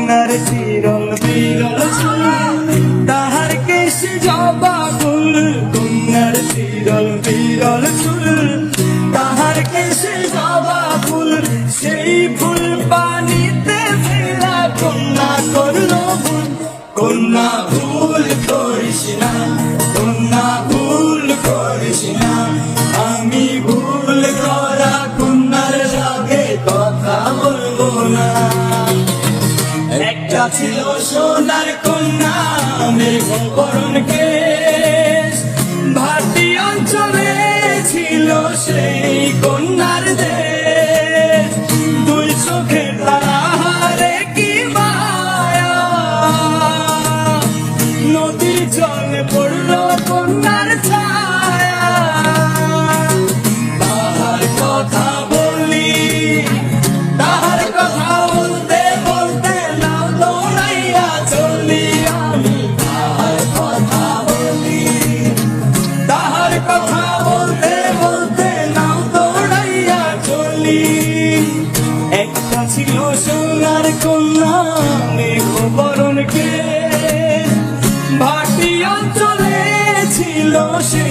কন্যার চিরল বিরল চুল, তাহার কেশ জবা ফুল। কন্যার চিরল বিরল চুল, তাহার কেশ জবা ফুল। সেই ফুল পানিতে ফেলা, কন্যা করলো ভুল। কন্যা ভুল করিস না, কন্যা ভুল করিস না। আমি ভুল করা কন্যার সাথে কথা বলবো না। একটা ছিল সোনার কন্যা, মেঘ বরণ কেশ, ভাটি অঞ্চলে ছিল সেই কন্যার দেশ। দুই চোখে তাহারে কি মায়া, নদীর জলে পড়লো কন্যার ছায়া। তাহার কথা বলি, তাহার কথা বলতে বলতে নাও দৌড়াইয়া চলি আমি। তাহার কথা বলি, তাহার কথা বলতে বলতে নাও দৌড়াইয়া চলি। একটা ছিল সোনার কন্যা, মেঘ বরণ কেশ, ভাটি অঞ্চলে ছিল সে